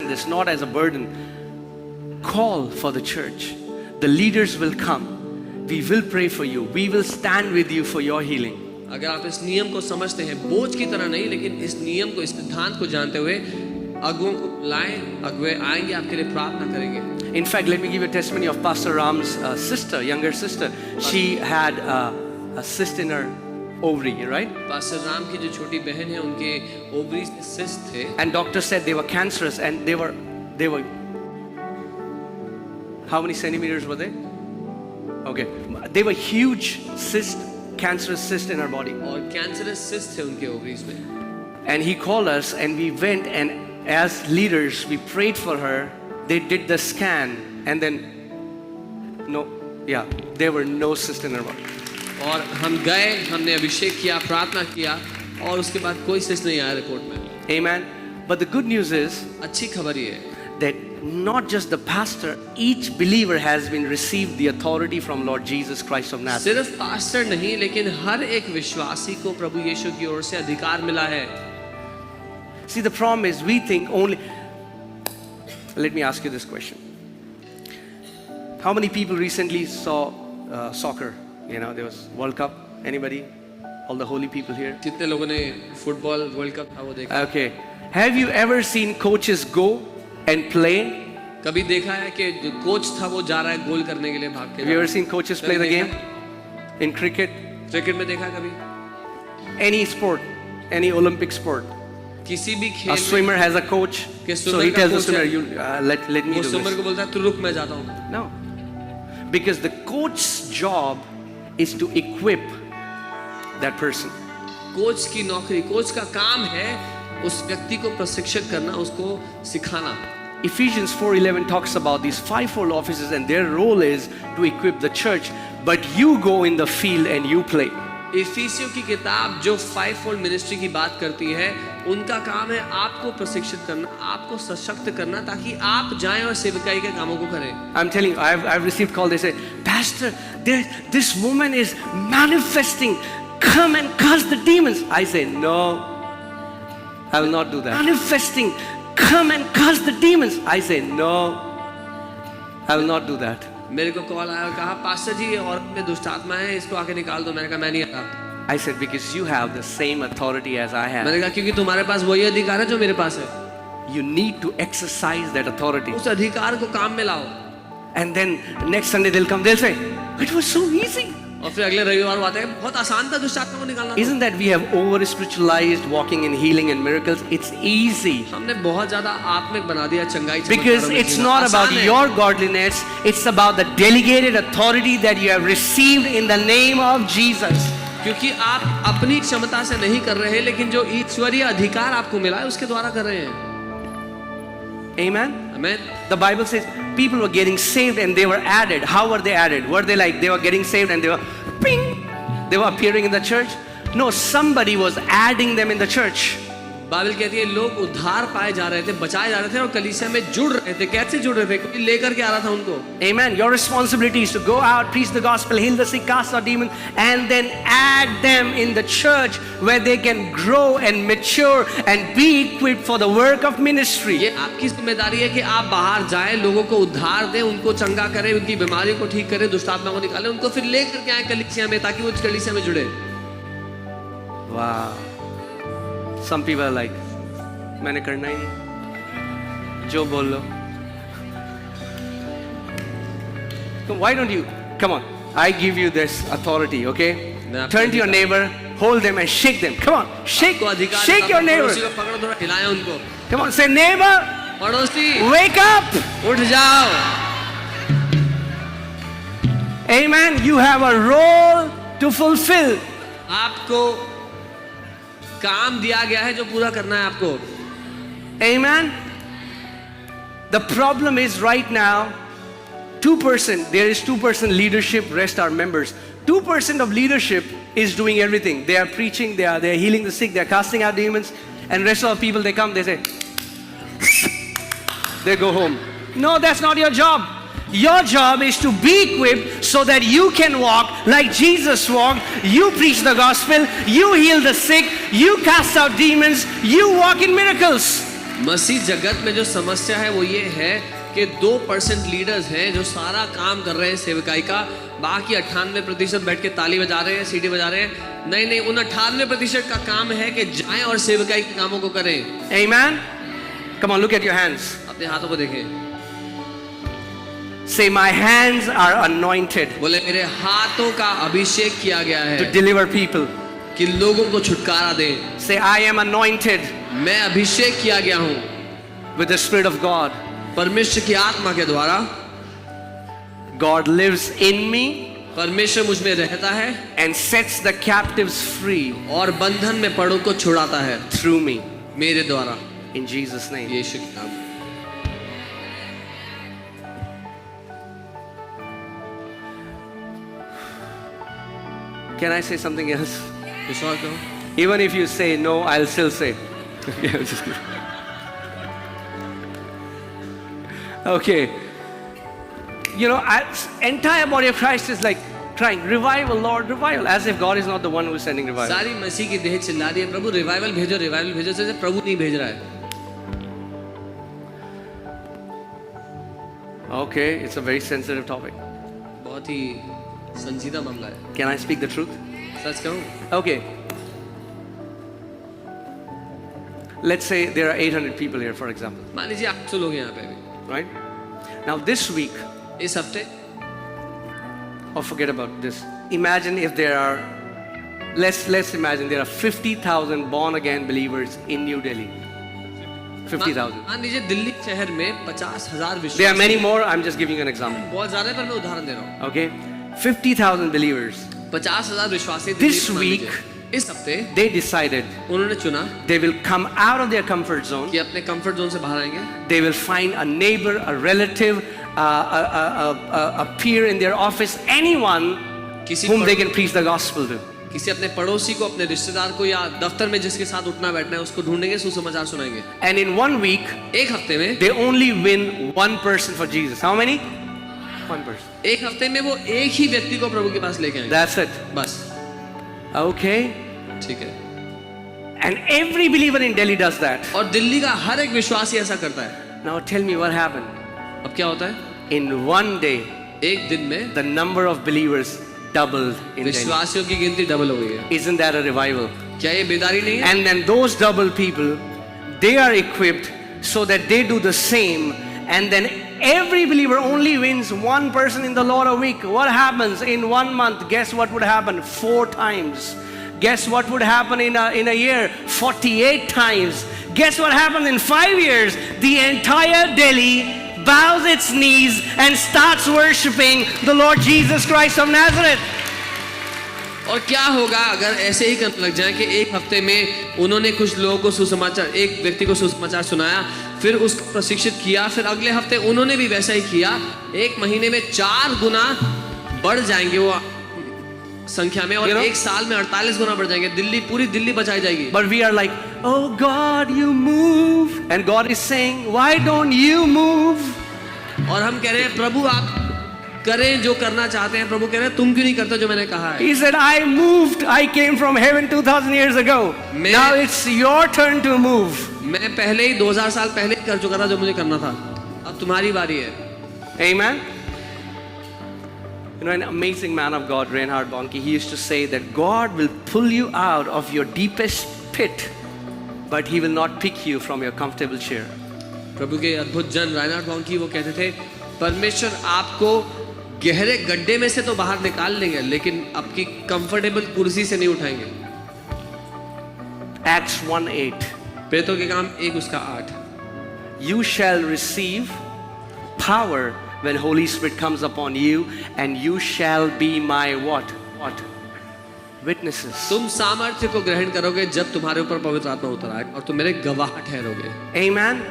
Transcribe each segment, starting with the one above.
this not as a burden. Call for the church. The leaders will come. We will pray for you. We will stand with you for your healing. अगर आप इस नियम को समझते हैं, बोझ की तरह नहीं, लेकिन इस नियम को, इस सिद्धांत को जानते हुए अगुओं को लाएं, अगुए आएंगे, आपके लिए प्रार्थना करेंगे. In fact, let me give you a testimony of Pastor Ram's sister, younger sister. She had a cyst in her ovary, right? Pastor Ram की जो छोटी बहन है, उनके ओवरी में सिस्ट थे. And doctor said they were cancerous, and they were. How many centimeters were they? Okay, they were huge cyst, cancerous cyst in her body. और cancerous cyst थे उनके ओवरीज में. And he called us, and we went, and as leaders, we prayed for her. They did the scan, and then there were no cysts in her body. और हम गए, हमने अभिषेक किया, प्रार्थना किया, और उसके बाद कोई सिस्ट नहीं आया रिपोर्ट में. Amen. But the good news is अच्छी खबर ये है that not just the pastor, each believer has been received the authority from Lord Jesus Christ of Nazareth. सिर्फ पास्टर नहीं, लेकिन हर एक विश्वासी को प्रभु यीशु की ओर से अधिकार मिला है. See, the problem is we think only. Let me ask you this question. How many people recently saw soccer? You know, there was World Cup. Anybody? All the holy people here? कितने लोगों ने football world cup था वो देखा? Okay. Have you ever seen coaches go and play? कभी देखा है कि जो कोच था वो जा रहा है गोल करने के लिए भाग के? Have you ever seen coaches play the game? In cricket? Cricket में देखा है कभी? Any sport, any Olympic sport. किसी भी खेल A swimmer has a coach, so he tells the swimmer, "You let me वो do स्विमर this." को बोलता है तू रुक मैं जाता हूँ. No, because the coach's job is to equip that person. Coach की नौकरी, कोच का काम है उस व्यक्ति को प्रशिक्षित करना, उसको सिखाना. Ephesians 4:11 talks about these fivefold offices, and their role is to equip the church. But you go in the field and you play. इफिसियों की किताब जो फाइव फोल्ड मिनिस्ट्री की बात करती है, उनका काम है आपको प्रशिक्षित करना, आपको सशक्त करना, ताकि आप जाएं और सेवकाई के कामों को करें. I'm telling you, I've received call. They say, "Pastor, this woman is manifesting. Come and cast the demons." I say, "No, I will not do that." Manifesting. Come and cast the demons. I say, "No, I will not do that." मेरे को call आया और कहा pastor जी ये औरत में दुष्ट आत्मा है, इसको आके निकाल दो. मैंने कहा मैं नहीं आता. I said, "Because you have the same authority as I have. मैंने कहा क्योंकि तुम्हारे पास वही अधिकार है जो मेरे पास है. You need to exercise that authority." उस अधिकार को काम में लाओ. And then next Sunday they'll come. They'll say, "It was so easy." और फिर अगले रविवार वो आते हैं, बहुत आसान था दुष्ट आत्मा को निकालना. Isn't that we have over spiritualized walking in healing and miracles? It's easy. हमने बहुत ज्यादा आत्मिक बना दिया चंगाई Because it's not about your godliness, it's about the delegated authority that you have received in the name of Jesus. क्योंकि आप अपनी क्षमता से नहीं कर रहे, लेकिन जो ईश्वरीय अधिकार आपको मिला है उसके द्वारा कर रहे हैं. Amen. Amen. The Bible says people were getting saved and they were added. How were they added? Were they like they were getting saved and they were ping? They were appearing in the church? No, somebody was adding them in the church. Bible कहती है लोग उद्धार पाए जा रहे थे, बचाए जा रहे थे और कलीसिया में जुड़ रहे थे. कैसे जुड़ रहे थे? कोई लेकर के आ रहा था उनको. Amen. Your responsibility is to go out, preach the gospel, heal the sick, cast out demons, and then add them in the church where they can grow and mature and be equipped for the work of ministry. ये आपकी जिम्मेदारी है कि आप बाहर जाएं, लोगों को उद्धार दें, उनको चंगा करें, उनकी बीमारी को ठीक करें, दुष्ट आत्मा को निकालें, उनको फिर लेकर के आए कलीसिया में, ताकि वो कलीसिया में जुड़े. Wow. Some people are like, मैंने करना ही नहीं, जो बोल लो. So why don't you, come on, I give you this authority, okay? Turn to your neighbor, hold them and shake them. Come on, shake your neighbor. पकड़ो, थोड़ा हिलाएं उनको. Come on, say neighbor, पड़ोसी wake up. उठ जाओ. Amen. You have a role to fulfill. आपको काम दिया गया है जो पूरा करना है आपको. Amen. The problem is right now, 2%, there is 2% leadership, rest are members. 2% of leadership is doing everything. They are preaching, they are healing the sick, they are casting out demons, and rest of the people, they come, they say, they go home. No, that's not your job. Your job is to be equipped so that you can walk like Jesus walked. You preach the gospel, you heal the sick, you cast out demons, you walk in miracles. मसीह जगत में जो समस्या है वो ये है कि 2% leaders हैं जो सारा काम कर रहे हैं सेवकाई का, बाकी 98% बैठ के ताली बजा रहे हैं, सीटी बजा रहे हैं। नहीं, उन 98% का काम है कि जाएं और सेवकाई के कामों को करें। Amen. Come on, look at your hands. अपने हाथों को देखें। Say, my hands are anointed बोले मेरे हाथों का अभिषेक किया गया to है deliver people. कि लोगों को छुटकारा दे। Say, I am anointed मैं अभिषेक किया गया हूँ with the Spirit of God. परमेश्वर की आत्मा के द्वारा। God lives in me परमेश्वर मुझ में रहता है and sets the captives free और बंधन में पड़ों को छुड़ाता है through me. मेरे द्वारा। In Jesus' name. यीशु के नाम में। Can I say something else? कुछ और कहो? Even if you say no, I'll still say. Yeah, I'm just kidding. Okay. You know, entire body of Christ is like crying, revival, Lord, revival, as if God is not the one who is sending revival. सारी मसीह की देह चिल्ला रही है, प्रभु revival भेजो, revival भेजो, जैसे प्रभु नहीं भेज रहा है। Okay, it's a very sensitive topic. बहुत ही संजीदा मामला है। Can I speak the truth? सच कहूँ? Okay. Let's say there are 800 people here, for example. मान लीजिए 800 लोग हैं यहाँ पे भी। Right? Now this week, इस हफ्ते or forget about this. Imagine if there are, let's imagine there are 50,000 born again believers in New Delhi. 50,000. मान लीजिए दिल्ली शहर में 50,000 There are विश्वासी। many more. I'm just giving you an example. बहुत ज़्यादा है पर मैं उदाहरण दे रहा हूँ। Okay, 50,000 believers. 50,000 विश्वासी This दिल्ली में मान week, लीजिए। इस हफ्ते They decided उन्होंने चुना they will come out of their comfort zone. कि अपने कंफर्ट जोन से बाहर आएंगे। They will find a neighbor, a relative, a peer in their office, anyone किसी whom they can preach the gospel to. किसी अपने पड़ोसी को, अपने रिश्तेदार को या दफ्तर में जिसके साथ उठना बैठना है उसको ढूंढेंगे, सुसमाचार सुनाएंगे। And in 1 week, एक हफ्ते में they only win one person for Jesus. How many? One person. एक हफ्ते में वो एक ही व्यक्ति को प्रभु के पास लेके आएंगे। That's it. बस Okay. ठीक है। And every believer in Delhi does that. और दिल्ली का हर एक विश्वासी ऐसा करता है। Now tell me what happened. अब क्या होता है? In 1 day, एक दिन में the number of believers doubled in Delhi. विश्वासियों की गिनती डबल हो गई है। Isn't that a revival? क्या ये बेदारी नहीं है? And then those double people, they are equipped so that they do the same. And then every believer only wins one person in the Lord a week. What happens in 1 month? Guess what would happen? 4 times. Guess what would happen in a year? 48 times. Guess what happens in 5 years? The entire Delhi bows its knees and starts worshiping the Lord Jesus Christ of Nazareth. और क्या होगा अगर ऐसे ही करने लग जाए कि एक हफ्ते में उन्होंने कुछ लोगों को सुसमाचार, एक व्यक्ति को सुसमाचार सुनाया, फिर उसको प्रशिक्षित किया, फिर अगले हफ्ते उन्होंने भी वैसा ही किया, एक महीने में 4 गुना बढ़ जाएंगे वो संख्या में, और एक साल में 48 गुना बढ़ जाएंगे। दिल्ली, पूरी दिल्ली बचाई जाएगी। But we are like, oh God, you move. And God is saying, why don't you move? और हम कह रहे हैं प्रभु आप करें जो करना चाहते हैं। प्रभु कह रहे हैं तुम क्यों नहीं करते जो मैंने कहा है। He said, I moved. I came from heaven 2,000 years ago. Now it's your turn to move. मैं पहले ही 2000 साल पहले कर चुका था जो मुझे करना था, अब तुम्हारी बारी है। Amen. You know, an amazing man of God, Reinhard Bonnke, he used to say that God will pull you out of your deepest pit, but he will not pick you from your comfortable chair. प्रभु के अद्भुत जन Reinhard Bonnke वो कहते थे, परमेश्वर आपको गहरे गड्ढे में से तो बाहर निकाल लेंगे, लेकिन आपकी कंफर्टेबल कुर्सी से नहीं उठाएंगे। Acts 1:8. पेतों के काम 1 उसका 8। You shall receive power when Holy Spirit comes upon you, and you shall be my what? Witnesses. तुम सामर्थ्य को ग्रहण करोगे जब तुम्हारे ऊपर पवित्र आत्मा उतर आए, और तुम मेरे गवाह ठहरोगे। Amen.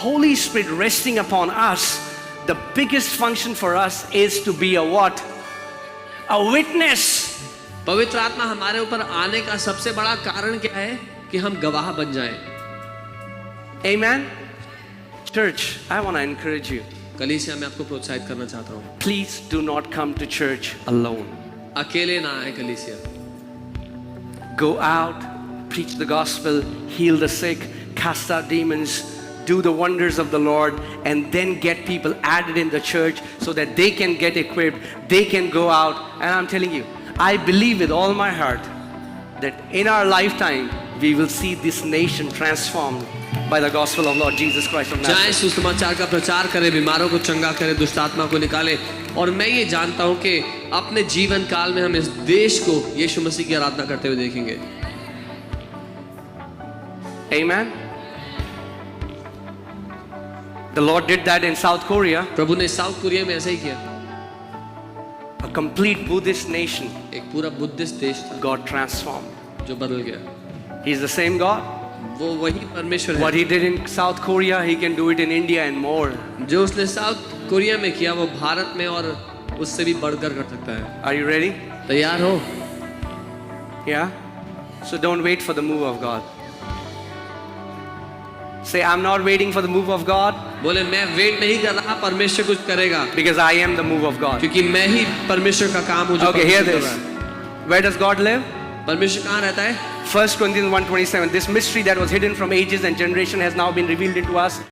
Holy Spirit resting upon us, the biggest function for us is to be a what? A witness. पवित्र आत्मा हमारे ऊपर आने का सबसे बड़ा कारण क्या है? कि हम गवाह बन जाएं। Amen. Church, I want to encourage you. कलीसिया में आपको प्रोत्साहित करना चाहता हूँ, Please do not come to church alone. अकेले ना आए कलीसिया। Go out, preach the gospel, heal the sick, cast out demons, do the wonders of the Lord, and then get people added in the church so that they can get equipped, they can go out. And I'm telling you, I believe with all my heart that in our lifetime we will see this nation transformed by the gospel of Lord Jesus Christ of जाएं, Nazareth. सुसमाचार का प्रचार करें, बीमारों को चंगा करें, दुष्ट आत्मा को निकालें। और मैं ये जानता हूँ कि अपने जीवन काल में हम इस देश को यीशु मसीह की आराधना करते हुए देखेंगे। Amen. The Lord did that in South Korea, प्रभु ने साउथ कोरिया में ऐसा ही किया। a complete Buddhist nation. एक पूरा बुद्धिस्ट देश था God transformed. जो बदल गया। He's the same God. वो वही परमेश्वर What है। he did in South Korea, he can do it in India and more. जो उसने साउथ कोरिया में किया वो भारत में और उससे भी बढ़कर कर सकता है। Are you ready? तैयार हो? Yeah? So don't wait for the move of God. Say, I'm not waiting for the move of God बोले मैं वेट नहीं कर रहा, परमेश्वर कुछ करेगा, because I am the move of God. क्योंकि मैं ही परमेश्वर का काम हूँ जो Okay, hear परमेश्वर this. कर रहा है। Where does God live? परमेश्वर कहाँ रहता है? 1 Corinthians 1:27. This mystery that was hidden from ages and generation has now been revealed into us.